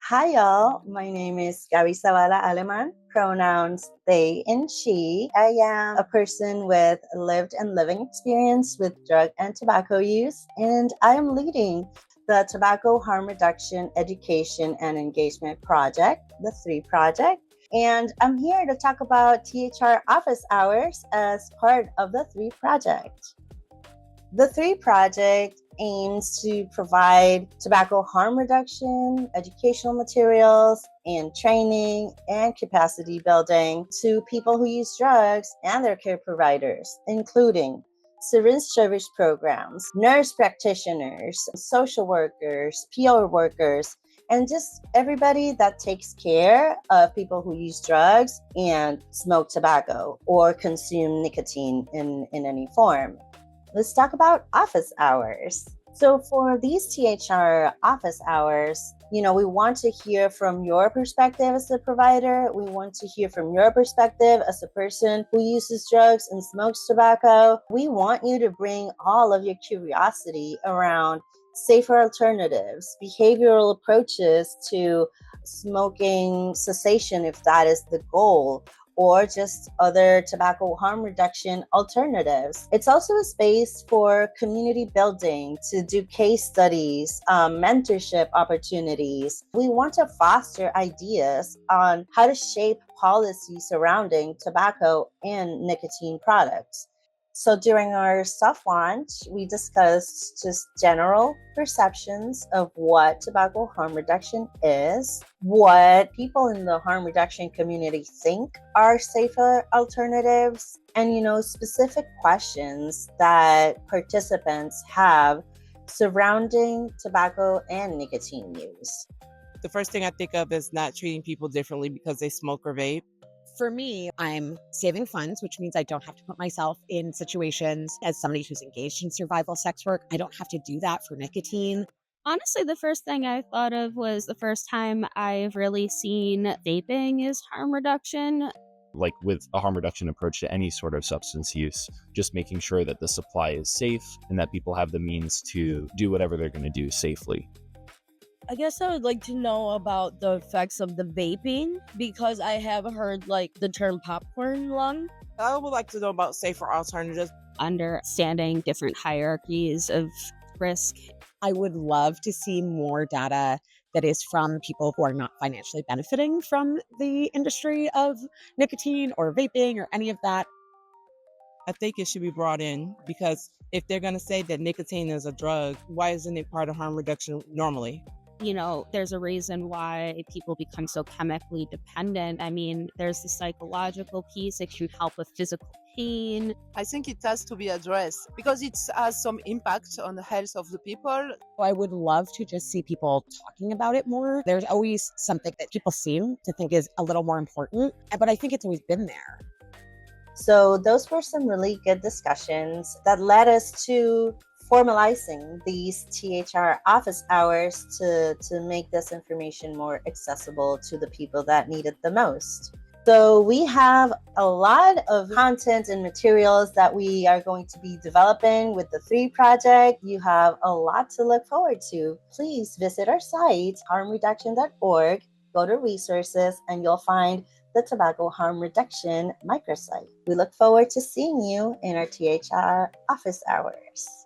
Hi, y'all. My name is Gaby Zabala Alemán, pronouns they and she. I am a person with lived and living experience with drug and tobacco use, and I am leading the Tobacco Harm Reduction Education and Engagement Project, the 3 Project. And I'm here to talk about THR office hours as part of the 3 Project. The 3 Project aims to provide tobacco harm reduction, educational materials, and training and capacity building to people who use drugs and their care providers, including syringe service programs, nurse practitioners, social workers, PR workers, and just everybody that takes care of people who use drugs and smoke tobacco or consume nicotine in any form. Let's talk about office hours. So for these THR office hours, we want to hear from your perspective as a provider. We want to hear from your perspective as a person who uses drugs and smokes tobacco. We want you to bring all of your curiosity around safer alternatives, behavioral approaches to smoking cessation, if that is the goal, or just other tobacco harm reduction alternatives. It's also a space for community building, to do case studies, mentorship opportunities. We want to foster ideas on how to shape policy surrounding tobacco and nicotine products. So during our soft launch, we discussed just general perceptions of what tobacco harm reduction is, what people in the harm reduction community think are safer alternatives, and specific questions that participants have surrounding tobacco and nicotine use. The first thing I think of is not treating people differently because they smoke or vape. For me, I'm saving funds, which means I don't have to put myself in situations as somebody who's engaged in survival sex work. I don't have to do that for nicotine. Honestly, the first thing I thought of was the first time I've really seen vaping as harm reduction. Like with a harm reduction approach to any sort of substance use, just making sure that the supply is safe and that people have the means to do whatever they're going to do safely. I guess I would like to know about the effects of the vaping because I have heard the term popcorn lung. I would like to know about safer alternatives. Understanding different hierarchies of risk. I would love to see more data that is from people who are not financially benefiting from the industry of nicotine or vaping or any of that. I think it should be brought in because if they're going to say that nicotine is a drug, why isn't it part of harm reduction normally? There's a reason why people become so chemically dependent. I mean, there's the psychological piece. It can help with physical pain. I think it has to be addressed because it has some impact on the health of the people. I would love to just see people talking about it more. There's always something that people seem to think is a little more important, but I think it's always been there. So those were some really good discussions that led us to formalizing these THR office hours to make this information more accessible to the people that need it the most. So we have a lot of content and materials that we are going to be developing with the 3 Project. You have a lot to look forward to. Please visit our site, harmreduction.org, go to resources, and you'll find the Tobacco Harm Reduction microsite. We look forward to seeing you in our THR office hours.